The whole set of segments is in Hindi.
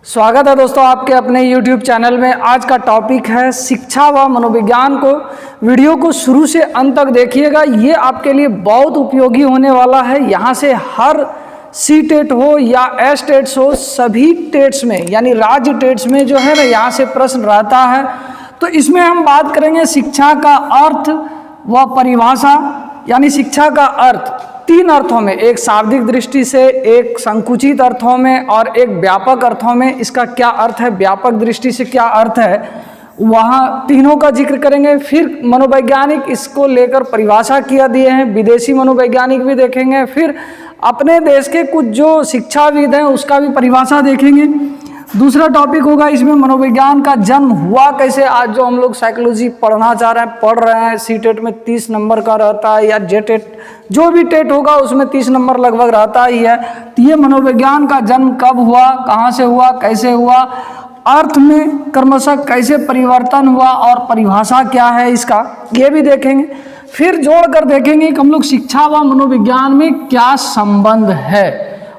स्वागत है दोस्तों आपके अपने YouTube चैनल में। आज का टॉपिक है शिक्षा व मनोविज्ञान को। वीडियो को शुरू से अंत तक देखिएगा, ये आपके लिए बहुत उपयोगी होने वाला है। यहाँ से हर सी टेट हो या एस टेट्स हो, सभी टेट्स में यानी राज्य टेट्स में जो है ना, यहाँ से प्रश्न रहता है। तो इसमें हम बात करेंगे शिक्षा का अर्थ व परिभाषा। यानी शिक्षा का अर्थ तीन अर्थों में, एक शाब्दिक दृष्टि से, एक संकुचित अर्थों में और एक व्यापक अर्थों में। इसका क्या अर्थ है, व्यापक दृष्टि से क्या अर्थ है, वहाँ तीनों का जिक्र करेंगे। फिर मनोवैज्ञानिक इसको लेकर परिभाषा किया दिए हैं, विदेशी मनोवैज्ञानिक भी देखेंगे। फिर अपने देश के कुछ जो शिक्षाविद हैं उसका भी परिभाषा देखेंगे। दूसरा टॉपिक होगा इसमें मनोविज्ञान का जन्म हुआ कैसे। आज जो हम लोग साइकोलॉजी पढ़ना चाह रहे हैं, पढ़ रहे हैं, सी टेट में 30 नंबर का रहता है, या जे टेट जो भी टेट होगा उसमें 30 नंबर लगभग रहता ही है। तो ये मनोविज्ञान का जन्म कब हुआ, कहाँ से हुआ, कैसे हुआ, अर्थ में क्रमशः कैसे परिवर्तन हुआ और परिभाषा क्या है इसका, ये भी देखेंगे। फिर जोड़कर देखेंगे कि हम लोग शिक्षा व मनोविज्ञान में क्या संबंध है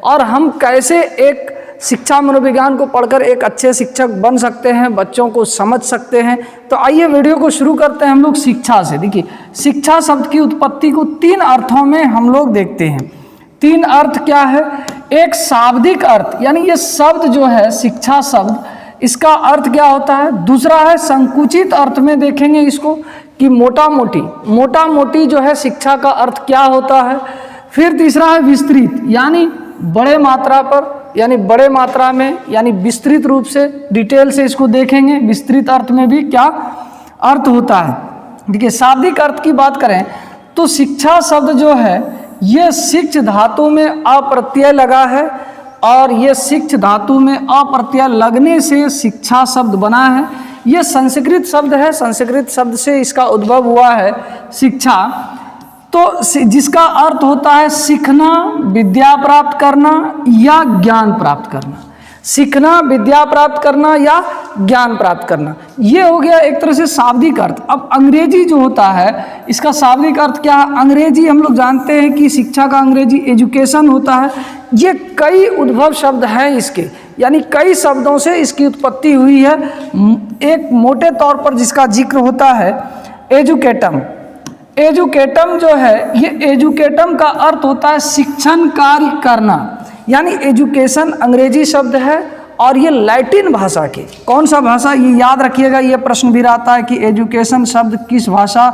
और हम कैसे एक शिक्षा मनोविज्ञान को पढ़कर एक अच्छे शिक्षक बन सकते हैं, बच्चों को समझ सकते हैं। तो आइए वीडियो को शुरू करते हैं हम लोग शिक्षा से। देखिए, शिक्षा शब्द की उत्पत्ति को तीन अर्थों में हम लोग देखते हैं। तीन अर्थ क्या है, एक शाब्दिक अर्थ, यानी ये शब्द जो है शिक्षा शब्द, इसका अर्थ क्या होता है। दूसरा है संकुचित अर्थ में देखेंगे इसको कि मोटा मोटी जो है शिक्षा का अर्थ क्या होता है। फिर तीसरा है विस्तृत, यानी बड़े मात्रा पर, यानी बड़े मात्रा में, यानी विस्तृत रूप से डिटेल से इसको देखेंगे, विस्तृत अर्थ में भी क्या अर्थ होता है। देखिए, शाब्दिक अर्थ की बात करें तो शिक्षा शब्द जो है ये शिक्ष धातु में अप्रत्यय लगा है, और ये शिक्ष धातु में अप्रत्यय लगने से शिक्षा शब्द बना है। ये संस्कृत शब्द है, संस्कृत शब्द से इसका उद्भव हुआ है शिक्षा। तो जिसका अर्थ होता है सीखना, विद्या प्राप्त करना या ज्ञान प्राप्त करना। सीखना, विद्या प्राप्त करना या ज्ञान प्राप्त करना, ये हो गया एक तरह से शाब्दिक अर्थ। अब अंग्रेजी जो होता है, इसका शाब्दिक अर्थ क्या है। अंग्रेजी हम लोग जानते हैं कि शिक्षा का अंग्रेजी एजुकेशन होता है। ये कई उद्भव शब्द हैं इसके, यानी कई शब्दों से इसकी उत्पत्ति हुई है। एक मोटे तौर पर जिसका जिक्र होता है एजुकेटम। एजुकेटम जो है, ये एजुकेटम का अर्थ होता है शिक्षण कार्य करना, यानी एजुकेशन अंग्रेजी शब्द है और ये लैटिन भाषा के, कौन सा भाषा, ये याद रखिएगा, ये प्रश्न भी आता है कि एजुकेशन शब्द किस भाषा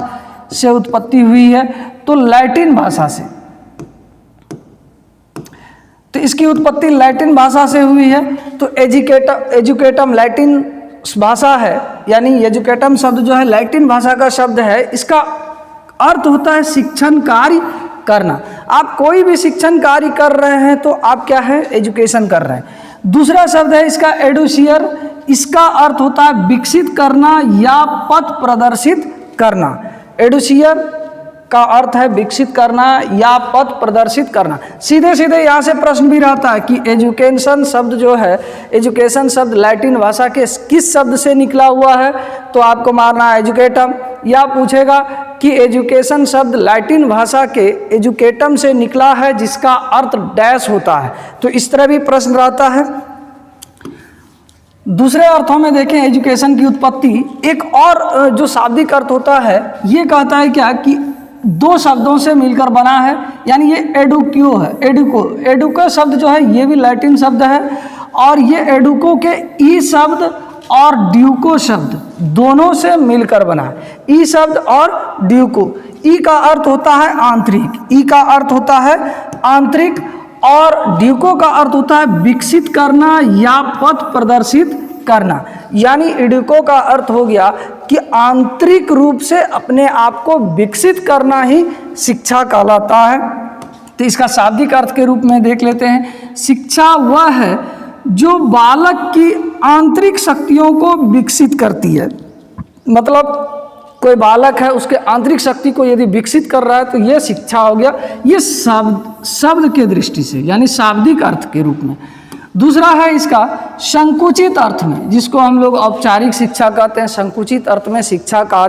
से उत्पत्ति हुई है, तो लैटिन भाषा से। तो इसकी उत्पत्ति लैटिन भाषा से हुई है। तो एजुकेटम लैटिन भाषा है, यानी एजुकेटम शब्द जो है लैटिन भाषा का शब्द है। इसका अर्थ होता है शिक्षण कार्य करना। आप कोई भी शिक्षण कार्य कर रहे हैं तो आप क्या है, एजुकेशन कर रहे हैं। दूसरा शब्द है इसका एडुसियर। इसका अर्थ होता है विकसित करना या पथ प्रदर्शित करना। एडुसियर का अर्थ है विकसित करना या पथ प्रदर्शित करना। सीधे सीधे यहाँ से प्रश्न भी रहता है कि एजुकेशन शब्द जो है, एजुकेशन शब्द लैटिन भाषा के किस शब्द से निकला हुआ है, तो आपको मारना है एजुकेटम। या पूछेगा कि एजुकेशन शब्द लैटिन भाषा के एजुकेटम से निकला है जिसका अर्थ डैश होता है। तो इस तरह भी प्रश्न रहता है। दूसरे अर्थों में देखें एजुकेशन की उत्पत्ति, एक और जो शाब्दिक अर्थ होता है, ये कहता है क्या कि दो शब्दों से मिलकर बना है, यानी ये एडुक्यो है। एडुको शब्द जो है ये भी लैटिन शब्द है, और ये एडुको के ई शब्द और ड्यूको शब्द दोनों से मिलकर बना है। ई शब्द और ड्यूको, ई का अर्थ होता है आंतरिक, ई का अर्थ होता है आंतरिक, और ड्यूको का अर्थ होता है विकसित करना या पथ प्रदर्शित करना। यानी एडुको का अर्थ हो गया कि आंतरिक रूप से अपने आप को विकसित करना ही शिक्षा कहलाता है। तो इसका शाब्दिक अर्थ के रूप में देख लेते हैं। शिक्षा वह है जो बालक की आंतरिक शक्तियों को विकसित करती है। मतलब कोई बालक है, उसके आंतरिक शक्ति को यदि विकसित कर रहा है तो ये शिक्षा हो गया। ये शब्द के दृष्टि से, यानी शाब्दिक अर्थ के रूप में। दूसरा है इसका संकुचित अर्थ में, जिसको हम लोग औपचारिक शिक्षा कहते हैं। संकुचित अर्थ में शिक्षा का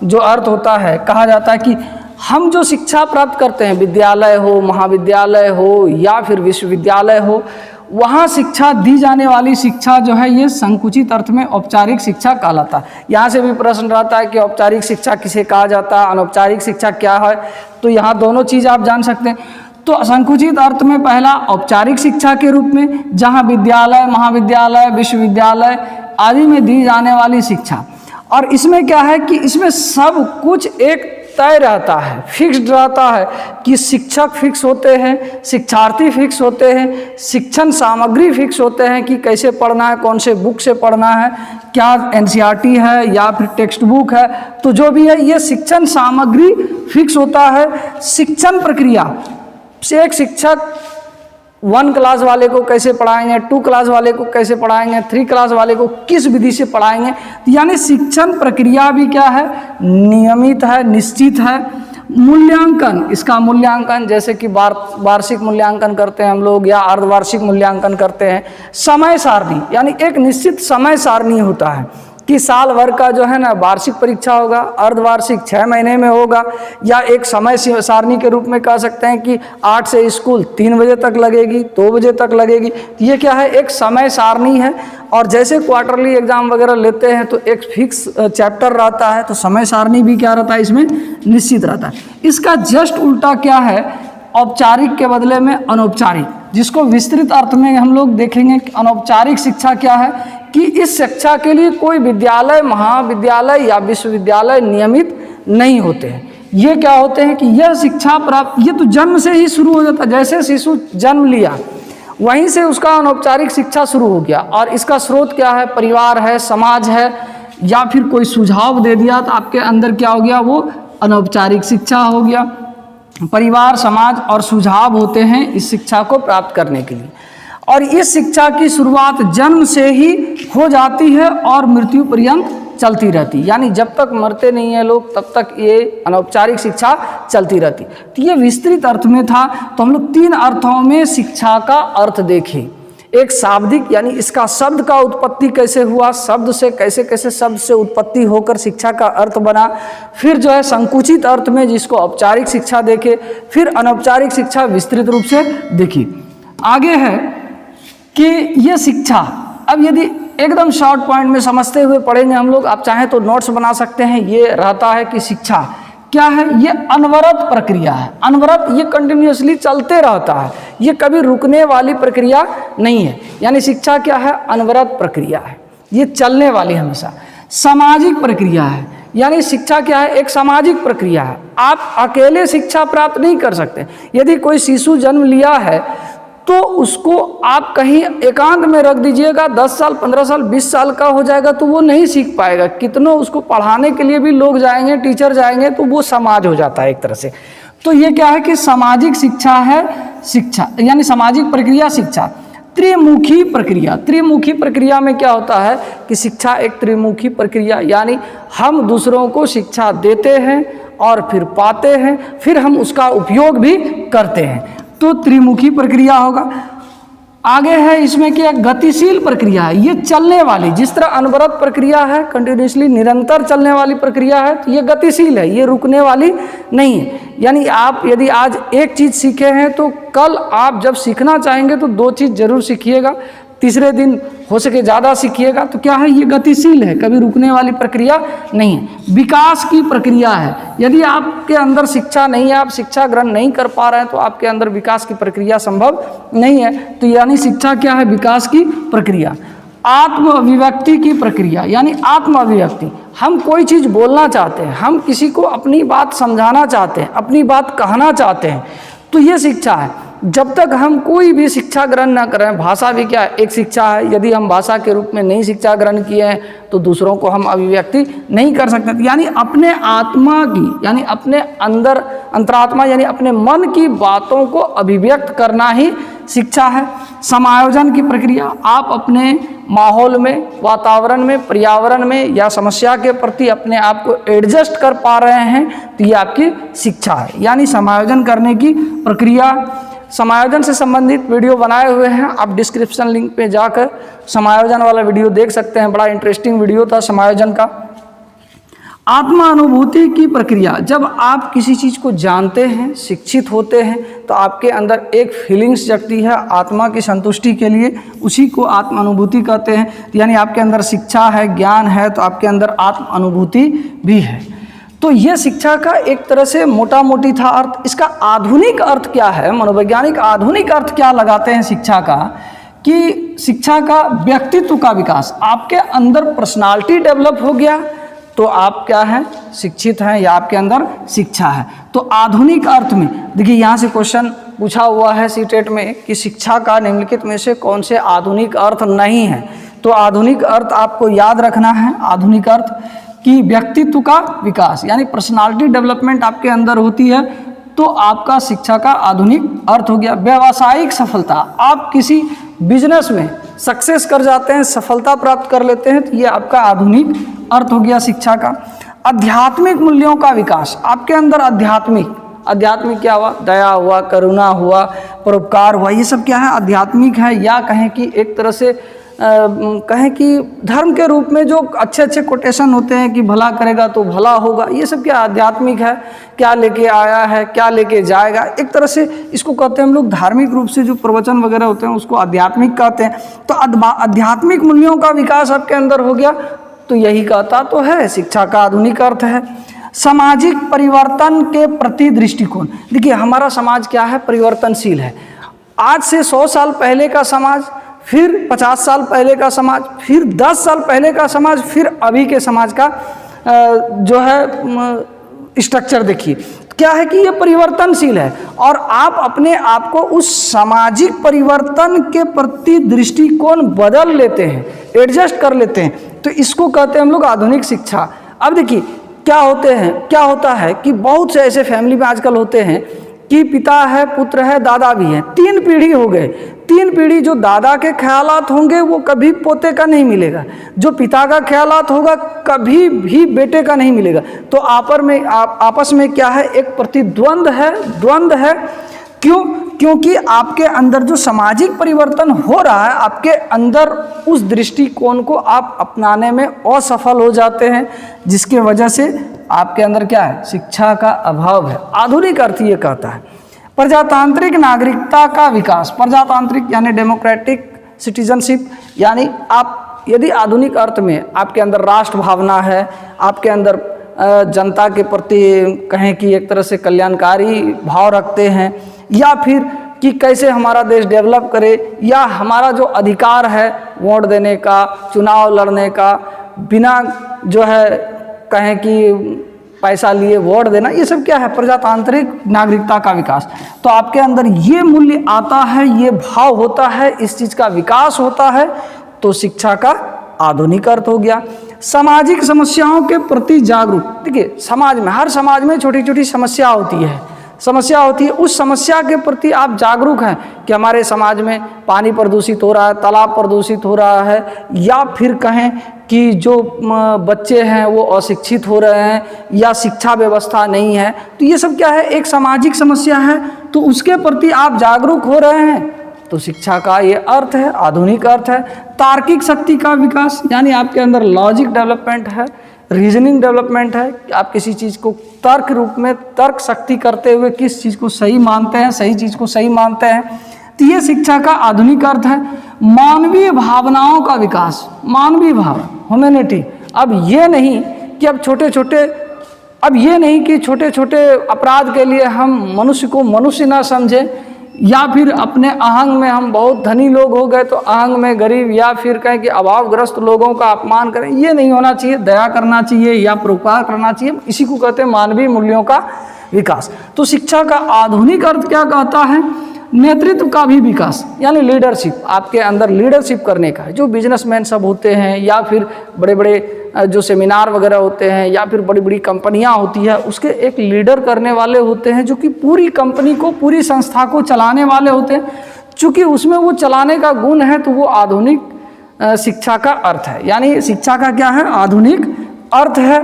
जो अर्थ होता है, कहा जाता है कि हम जो शिक्षा प्राप्त करते हैं, विद्यालय हो, महाविद्यालय हो या फिर विश्वविद्यालय हो, वहाँ शिक्षा दी जाने वाली शिक्षा जो है ये संकुचित अर्थ में औपचारिक शिक्षा कहलाता है। यहाँ से भी प्रश्न रहता है कि औपचारिक शिक्षा किसे कहा जाता है, अनौपचारिक शिक्षा क्या है, तो यहाँ दोनों चीज़ आप जान सकते हैं। तो संकुचित अर्थ में पहला औपचारिक शिक्षा के रूप में, जहाँ विद्यालय, महाविद्यालय, विश्वविद्यालय आदि में दी जाने वाली शिक्षा। और इसमें क्या है कि इसमें सब कुछ एक तय रहता है, फिक्स्ड रहता है कि शिक्षक फिक्स होते हैं, शिक्षार्थी फिक्स होते हैं, शिक्षण सामग्री फिक्स होते हैं कि कैसे पढ़ना है, कौन से बुक से पढ़ना है, क्या एनसीईआरटी है या फिर टेक्स्ट बुक है, तो जो भी है ये शिक्षण सामग्री फिक्स होता है। शिक्षण प्रक्रिया से एक शिक्षक 1 क्लास वाले को कैसे पढ़ाएंगे, 2 क्लास वाले को कैसे पढ़ाएंगे, 3 क्लास वाले को किस विधि से पढ़ाएंगे, यानी शिक्षण प्रक्रिया भी क्या है, नियमित है, निश्चित है। मूल्यांकन, इसका मूल्यांकन जैसे कि वार्षिक मूल्यांकन करते हैं हम लोग या अर्धवार्षिक मूल्यांकन करते हैं। समय सारणी, यानी एक निश्चित समय सारणी होता है कि साल भर का जो है ना वार्षिक परीक्षा होगा, अर्धवार्षिक 6 महीने में होगा, या एक समय सारणी के रूप में कह सकते हैं कि 8 से स्कूल 3 बजे तक लगेगी, 2 बजे तक लगेगी। ये क्या है, एक समय सारणी है। और जैसे क्वार्टरली एग्जाम वगैरह लेते हैं तो एक फिक्स चैप्टर रहता है, तो समय सारणी भी क्या रहता है, इसमें निश्चित रहता है। इसका जस्ट उल्टा क्या है, औपचारिक के बदले में अनौपचारिक, जिसको विस्तृत अर्थ में हम लोग देखेंगे। अनौपचारिक शिक्षा क्या है कि इस शिक्षा के लिए कोई विद्यालय, महाविद्यालय या विश्वविद्यालय नियमित नहीं होते हैं। ये क्या होते हैं कि यह शिक्षा प्राप्त, ये तो जन्म से ही शुरू हो जाता है। जैसे शिशु जन्म लिया वहीं से उसका अनौपचारिक शिक्षा शुरू हो गया। और इसका स्रोत क्या है, परिवार है, समाज है, या फिर कोई सुझाव दे दिया तो आपके अंदर क्या हो गया, वो अनौपचारिक शिक्षा हो गया। परिवार, समाज और सुझाव होते हैं इस शिक्षा को प्राप्त करने के लिए। और इस शिक्षा की शुरुआत जन्म से ही हो जाती है और मृत्यु पर्यंत चलती रहती है, यानी जब तक मरते नहीं हैं लोग तब तक ये अनौपचारिक शिक्षा चलती रहती। तो ये विस्तृत अर्थ में था। तो हम लोग 3 अर्थों में शिक्षा का अर्थ देखें। एक शाब्दिक, यानी इसका शब्द का उत्पत्ति कैसे हुआ, शब्द से कैसे कैसे शब्द से उत्पत्ति होकर शिक्षा का अर्थ बना। फिर जो है संकुचित अर्थ में, जिसको औपचारिक शिक्षा देखे। फिर अनौपचारिक शिक्षा विस्तृत रूप से देखी। आगे है कि ये शिक्षा, अब यदि एकदम शॉर्ट पॉइंट में समझते हुए पढ़ेंगे हम लोग, आप चाहें तो नोट्स बना सकते हैं। ये रहता है कि शिक्षा क्या है, ये अनवरत प्रक्रिया है। अनवरत, ये कंटिन्यूअसली चलते रहता है, ये कभी रुकने वाली प्रक्रिया नहीं है। यानी शिक्षा क्या है, अनवरत प्रक्रिया है, ये चलने वाली हमेशा। सामाजिक प्रक्रिया है, यानी शिक्षा क्या है, एक सामाजिक प्रक्रिया है। आप अकेले शिक्षा प्राप्त नहीं कर सकते। यदि कोई शिशु जन्म लिया है तो उसको आप कहीं एकांत में रख दीजिएगा, 10 साल, 15 साल, 20 साल का हो जाएगा तो वो नहीं सीख पाएगा। कितनों उसको पढ़ाने के लिए भी लोग जाएंगे, टीचर जाएंगे, तो वो समाज हो जाता है एक तरह से। तो ये क्या है कि सामाजिक शिक्षा है शिक्षा, यानी सामाजिक प्रक्रिया शिक्षा। त्रिमुखी प्रक्रिया, त्रिमुखी प्रक्रिया में क्या होता है कि शिक्षा एक त्रिमुखी प्रक्रिया, यानी हम दूसरों को शिक्षा देते हैं और फिर पाते हैं, फिर हम उसका उपयोग भी करते हैं, तो त्रिमुखी प्रक्रिया होगा। आगे है इसमें क्या, गतिशील प्रक्रिया है, ये चलने वाली। जिस तरह अनवरत प्रक्रिया है, कंटिन्यूसली निरंतर चलने वाली प्रक्रिया है, तो ये गतिशील है, ये रुकने वाली नहीं है। यानी आप यदि आज एक चीज़ सीखे हैं तो कल आप जब सीखना चाहेंगे तो 2 चीज़ जरूर सीखिएगा, तीसरे दिन हो सके ज़्यादा सीखिएगा। तो क्या है, ये गतिशील है, कभी रुकने वाली प्रक्रिया नहीं है। विकास की प्रक्रिया है, यदि आपके अंदर शिक्षा नहीं है, आप शिक्षा ग्रहण नहीं कर पा रहे हैं, तो आपके अंदर विकास की प्रक्रिया संभव नहीं है। तो यानी शिक्षा क्या है, विकास की प्रक्रिया। आत्म अभिव्यक्ति की प्रक्रिया, यानी आत्म अभिव्यक्ति, हम कोई चीज़ बोलना चाहते हैं, हम किसी को अपनी बात समझाना चाहते हैं, अपनी बात कहना चाहते हैं, तो ये शिक्षा है। जब तक हम कोई भी शिक्षा ग्रहण न करें, भाषा भी क्या एक शिक्षा है, यदि हम भाषा के रूप में नहीं शिक्षा ग्रहण किए हैं तो दूसरों को हम अभिव्यक्ति नहीं कर सकते। यानी अपने आत्मा की, यानी अपने अंदर अंतरात्मा, यानी अपने मन की बातों को अभिव्यक्त करना ही शिक्षा है। समायोजन की प्रक्रिया, आप अपने माहौल में, वातावरण में, पर्यावरण में या समस्या के प्रति अपने आप को एडजस्ट कर पा रहे हैं, तो ये आपकी शिक्षा है, यानी समायोजन करने की प्रक्रिया। समायोजन से संबंधित वीडियो बनाए हुए हैं, आप डिस्क्रिप्शन लिंक पे जाकर समायोजन वाला वीडियो देख सकते हैं, बड़ा इंटरेस्टिंग वीडियो था समायोजन का। आत्मा अनुभूति की प्रक्रिया, जब आप किसी चीज़ को जानते हैं, शिक्षित होते हैं, तो आपके अंदर एक फीलिंग्स जगती है आत्मा की संतुष्टि के लिए, उसी को आत्म अनुभूति कहते हैं। यानी आपके अंदर शिक्षा है, ज्ञान है, तो आपके अंदर आत्म अनुभूति भी है। तो ये शिक्षा का एक तरह से मोटा मोटी था अर्थ। इसका आधुनिक अर्थ क्या है, मनोवैज्ञानिक आधुनिक अर्थ क्या लगाते हैं शिक्षा का, कि शिक्षा का व्यक्तित्व का विकास, आपके अंदर पर्सनालिटी डेवलप हो गया तो आप क्या हैं, शिक्षित हैं, या आपके अंदर शिक्षा है। तो आधुनिक अर्थ में देखिए, यहाँ से क्वेश्चन पूछा हुआ है सीटेट में कि शिक्षा का निम्नलिखित में से कौन से आधुनिक अर्थ नहीं है। तो आधुनिक अर्थ आपको याद रखना है, आधुनिक अर्थ कि व्यक्तित्व का विकास, यानी पर्सनालिटी डेवलपमेंट आपके अंदर होती है, तो आपका शिक्षा का आधुनिक अर्थ हो गया। व्यावसायिक सफलता, आप किसी बिजनेस में सक्सेस कर जाते हैं, सफलता प्राप्त कर लेते हैं, तो ये आपका आधुनिक अर्थ हो गया शिक्षा का। आध्यात्मिक मूल्यों का विकास, आपके अंदर आध्यात्मिक क्या हुआ, दया हुआ, करुणा हुआ, परोपकार हुआ, ये सब क्या है, आध्यात्मिक है। या कहें कि एक तरह से कहें कि धर्म के रूप में जो अच्छे अच्छे कोटेशन होते हैं कि भला करेगा तो भला होगा, ये सब क्या आध्यात्मिक है, क्या लेके आया है, क्या लेके जाएगा, एक तरह से इसको कहते हैं हम लोग। धार्मिक रूप से जो प्रवचन वगैरह होते हैं उसको आध्यात्मिक कहते हैं। तो आध्यात्मिक मूल्यों का विकास आपके अंदर हो गया, तो यही कहता तो है शिक्षा का आधुनिक अर्थ है। सामाजिक परिवर्तन के प्रति दृष्टिकोण, देखिए हमारा समाज क्या है, परिवर्तनशील है। आज से 100 साल पहले का समाज, फिर 50 साल पहले का समाज, फिर 10 साल पहले का समाज, फिर अभी के समाज का जो है स्ट्रक्चर देखिए क्या है कि ये परिवर्तनशील है, और आप अपने आप को उस सामाजिक परिवर्तन के प्रति दृष्टिकोण बदल लेते हैं, एडजस्ट कर लेते हैं, तो इसको कहते हैं हम लोग आधुनिक शिक्षा। अब देखिए क्या होता है कि बहुत से ऐसे फैमिली में आजकल होते हैं कि पिता है, पुत्र है, दादा भी है, 3 पीढ़ी हो गए। 3 पीढ़ी जो दादा के ख्यालात होंगे वो कभी पोते का नहीं मिलेगा, जो पिता का ख्यालात होगा कभी भी बेटे का नहीं मिलेगा। तो आपस में क्या है, एक द्वंद्व है। क्यों? क्योंकि आपके अंदर जो सामाजिक परिवर्तन हो रहा है, आपके अंदर उस दृष्टिकोण को आप अपनाने में असफल हो जाते हैं, जिसके वजह से आपके अंदर क्या है, शिक्षा का अभाव है। आधुनिक अर्थ ये कहता है। प्रजातांत्रिक नागरिकता का विकास, प्रजातांत्रिक यानी डेमोक्रेटिक सिटीजनशिप, यानी आप यदि आधुनिक अर्थ में आपके अंदर राष्ट्र भावना है, आपके अंदर जनता के प्रति कहें कि एक तरह से कल्याणकारी भाव रखते हैं, या फिर कि कैसे हमारा देश डेवलप करे, या हमारा जो अधिकार है वोट देने का, चुनाव लड़ने का, बिना जो है कहें कि पैसा लिए वोट देना, ये सब क्या है, प्रजातांत्रिक नागरिकता का विकास। तो आपके अंदर ये मूल्य आता है, ये भाव होता है, इस चीज़ का विकास होता है, तो शिक्षा का आधुनिक अर्थ हो गया। सामाजिक समस्याओं के प्रति जागरूक, देखिए समाज में, हर समाज में छोटी छोटी समस्या होती है, उस समस्या के प्रति आप जागरूक हैं कि हमारे समाज में पानी प्रदूषित हो रहा है, तालाब प्रदूषित हो रहा है, या फिर कहें कि जो बच्चे हैं वो अशिक्षित हो रहे हैं, या शिक्षा व्यवस्था नहीं है, तो ये सब क्या है, एक सामाजिक समस्या है, तो उसके प्रति आप जागरूक हो रहे हैं, तो शिक्षा का ये अर्थ है, आधुनिक अर्थ है। तार्किक शक्ति का विकास, यानी आपके अंदर लॉजिक डेवलपमेंट है, रीजनिंग डेवलपमेंट है, कि आप किसी चीज़ को तर्क रूप में, तर्क शक्ति करते हुए किस चीज़ को सही मानते हैं, सही चीज़ को सही मानते हैं, तो ये शिक्षा का आधुनिक अर्थ है। मानवीय भावनाओं का विकास, मानवीय भाव, ह्यूमैनिटी। अब ये नहीं कि छोटे छोटे अपराध के लिए हम मनुष्य को मनुष्य ना समझें, या फिर अपने अहंग में हम बहुत धनी लोग हो गए तो अहंग में गरीब, या फिर कहें कि अभावग्रस्त लोगों का अपमान करें, ये नहीं होना चाहिए। दया करना चाहिए या परोपकार करना चाहिए, इसी को कहते हैं मानवीय मूल्यों का विकास। तो शिक्षा का आधुनिक अर्थ क्या कहता है, नेतृत्व का भी विकास, यानी लीडरशिप, आपके अंदर लीडरशिप करने का। जो बिजनेसमैन सब होते हैं, या फिर बड़े बड़े जो सेमिनार वगैरह होते हैं, या फिर बड़ी बड़ी कंपनियां होती है, उसके एक लीडर करने वाले होते हैं, जो कि पूरी कंपनी को, पूरी संस्था को चलाने वाले होते हैं। चूँकि उसमें वो चलाने का गुण है, तो वो आधुनिक शिक्षा का अर्थ है, यानी शिक्षा का क्या है, आधुनिक अर्थ है।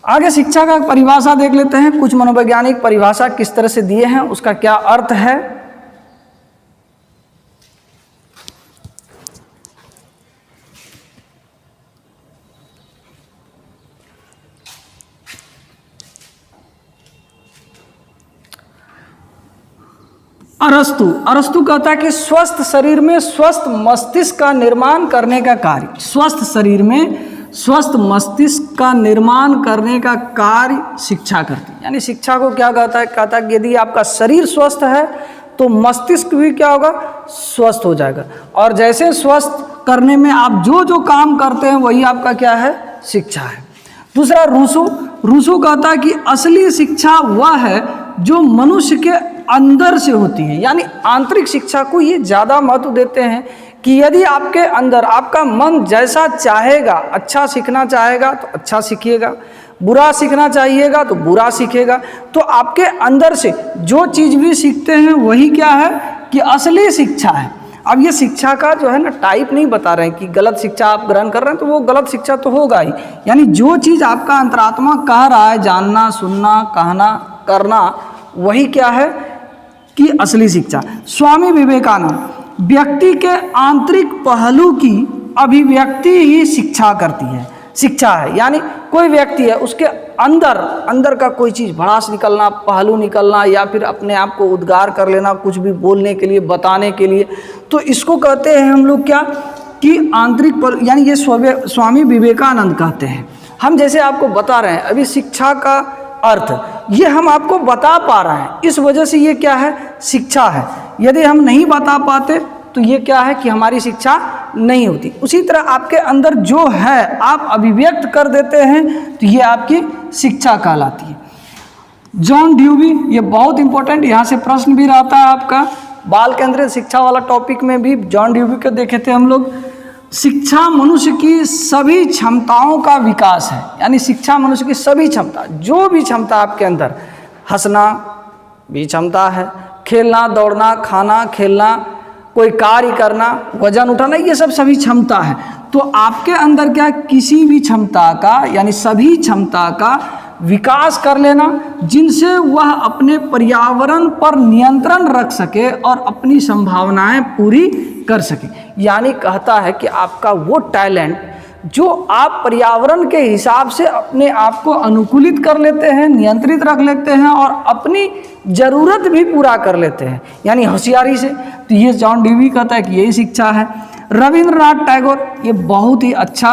आगे शिक्षा का परिभाषा देख लेते हैं, कुछ मनोवैज्ञानिक परिभाषा किस तरह से दिए हैं, उसका क्या अर्थ है। अरस्तु कहता है कि स्वस्थ शरीर में स्वस्थ मस्तिष्क का निर्माण करने का कार्य, स्वस्थ शरीर में स्वस्थ मस्तिष्क का निर्माण करने का कार्य शिक्षा करती है। यानी शिक्षा को क्या कहता है कि यदि आपका शरीर स्वस्थ है तो मस्तिष्क भी क्या होगा, स्वस्थ हो जाएगा। और जैसे स्वस्थ करने में आप जो जो काम करते हैं वही आपका क्या है, शिक्षा है। दूसरा रूसो कहता है कि असली शिक्षा वह है जो मनुष्य के अंदर से होती है। यानी आंतरिक शिक्षा को ये ज़्यादा महत्व देते हैं कि यदि आपके अंदर आपका मन जैसा चाहेगा, अच्छा सीखना चाहेगा तो अच्छा सीखिएगा, बुरा सीखना चाहिएगा तो बुरा सीखेगा। तो आपके अंदर से जो चीज़ भी सीखते हैं वही क्या है कि असली शिक्षा है। अब ये शिक्षा का जो है ना टाइप नहीं बता रहे हैं कि गलत शिक्षा आप ग्रहण कर रहे हैं तो वो गलत शिक्षा तो होगा ही। यानी जो चीज़ आपका अंतरात्मा कह रहा है, जानना, सुनना, कहना, करना, वही क्या है कि असली शिक्षा। स्वामी विवेकानंद, व्यक्ति के आंतरिक पहलू की अभिव्यक्ति ही शिक्षा करती है, शिक्षा है। यानी कोई व्यक्ति है, उसके अंदर का कोई चीज़ भड़ास निकलना, पहलू निकलना, या फिर अपने आप को उद्गार कर लेना कुछ भी बोलने के लिए, बताने के लिए, तो इसको कहते हैं हम लोग क्या कि आंतरिक पहलू। यानी ये स्वामी विवेकानंद कहते हैं। हम जैसे आपको बता रहे हैं अभी शिक्षा का अर्थ, ये हम आपको बता पा रहे हैं, इस वजह से ये क्या है, शिक्षा है। यदि हम नहीं बता पाते तो ये क्या है कि हमारी शिक्षा नहीं होती। उसी तरह आपके अंदर जो है आप अभिव्यक्त कर देते हैं तो ये आपकी शिक्षा कहलाती है। जॉन ड्यूवी, ये बहुत इंपॉर्टेंट, यहाँ से प्रश्न भी रहता है आपका बाल केंद्रित शिक्षा वाला टॉपिक में भी जॉन ड्यूवी को देखे थे हम लोग। शिक्षा मनुष्य की सभी क्षमताओं का विकास है। यानी शिक्षा मनुष्य की सभी क्षमता, जो भी क्षमता आपके अंदर, हंसना भी क्षमता है, खेलना, दौड़ना, खाना, खेलना, कोई कार्य करना, वजन उठाना, ये सब सभी क्षमता है। तो आपके अंदर क्या किसी भी क्षमता का यानी सभी क्षमता का विकास कर लेना, जिनसे वह अपने पर्यावरण पर नियंत्रण रख सके और अपनी संभावनाएं पूरी कर सके। यानी कहता है कि आपका वो टैलेंट जो आप पर्यावरण के हिसाब से अपने आप को अनुकूलित कर लेते हैं, नियंत्रित रख लेते हैं और अपनी ज़रूरत भी पूरा कर लेते हैं, यानी होशियारी से। तो ये जॉन ड्यूवी कहता है कि यही शिक्षा है। रविंद्रनाथ टैगोर, ये बहुत ही अच्छा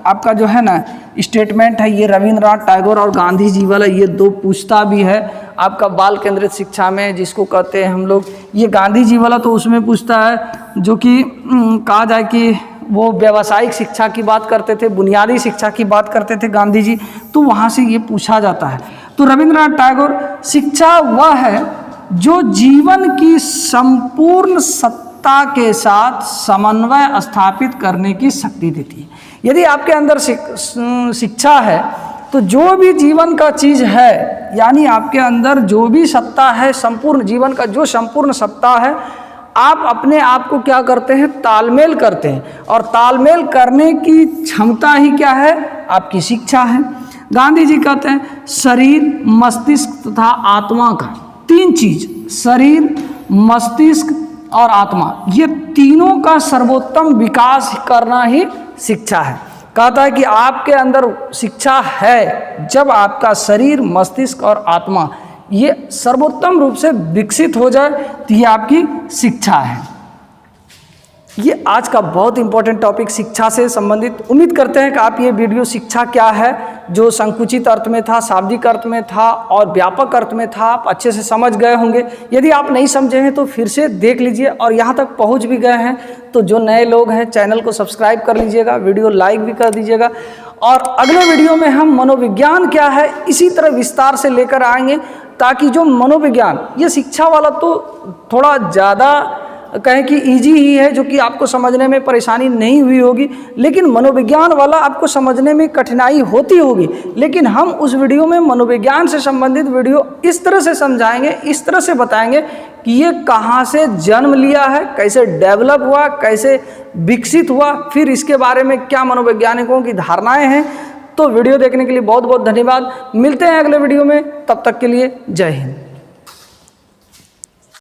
आपका जो है ना स्टेटमेंट है। ये रविंद्रनाथ टैगोर और गांधी जी वाला ये दो पूछता भी है आपका बाल केंद्रित शिक्षा में, जिसको कहते हैं हम लोग। ये गांधी जी वाला तो उसमें पूछता है जो कि कहा जाए कि वो व्यावसायिक शिक्षा की बात करते थे, बुनियादी शिक्षा की बात करते थे गांधी जी, तो वहाँ से ये पूछा जाता है। तो रविंद्रनाथ टैगोर, शिक्षा वह है जो जीवन की संपूर्ण सत्ता के साथ समन्वय स्थापित करने की शक्ति देती है। यदि आपके अंदर शिक्षा है तो जो भी जीवन का चीज़ है, यानी आपके अंदर जो भी सत्ता है, संपूर्ण जीवन का जो संपूर्ण सत्ता है, आप अपने आप को क्या करते हैं, तालमेल करते हैं। और तालमेल करने की क्षमता ही क्या है, आपकी शिक्षा है। गांधी जी कहते हैं शरीर, मस्तिष्क तथा आत्मा का तीन चीज, शरीर, मस्तिष्क और आत्मा, ये तीनों का सर्वोत्तम विकास करना ही शिक्षा है। कहता है कि आपके अंदर शिक्षा है जब आपका शरीर, मस्तिष्क और आत्मा ये सर्वोत्तम रूप से विकसित हो जाए तो ये आपकी शिक्षा है। ये आज का बहुत इंपॉर्टेंट टॉपिक शिक्षा से संबंधित। उम्मीद करते हैं कि आप ये वीडियो शिक्षा क्या है जो संकुचित अर्थ में था, शाब्दिक अर्थ में था और व्यापक अर्थ में था, आप अच्छे से समझ गए होंगे। यदि आप नहीं समझे हैं तो फिर से देख लीजिए, और यहाँ तक पहुँच भी गए हैं तो जो नए लोग हैं चैनल को सब्सक्राइब कर लीजिएगा, वीडियो लाइक भी कर दीजिएगा। और अगले वीडियो में हम मनोविज्ञान क्या है इसी तरह विस्तार से लेकर आएंगे, ताकि जो मनोविज्ञान, ये शिक्षा वाला तो थोड़ा ज़्यादा कहें कि इजी ही है, जो कि आपको समझने में परेशानी नहीं हुई होगी, लेकिन मनोविज्ञान वाला आपको समझने में कठिनाई होती होगी। लेकिन हम उस वीडियो में मनोविज्ञान से संबंधित वीडियो इस तरह से समझाएंगे, इस तरह से बताएंगे कि ये कहाँ से जन्म लिया है, कैसे डेवलप हुआ, कैसे विकसित हुआ, फिर इसके बारे में क्या मनोवैज्ञानिकों की धारणाएँ हैं। तो वीडियो देखने के लिए बहुत बहुत धन्यवाद। मिलते हैं अगले वीडियो में, तब तक के लिए जय हिंद।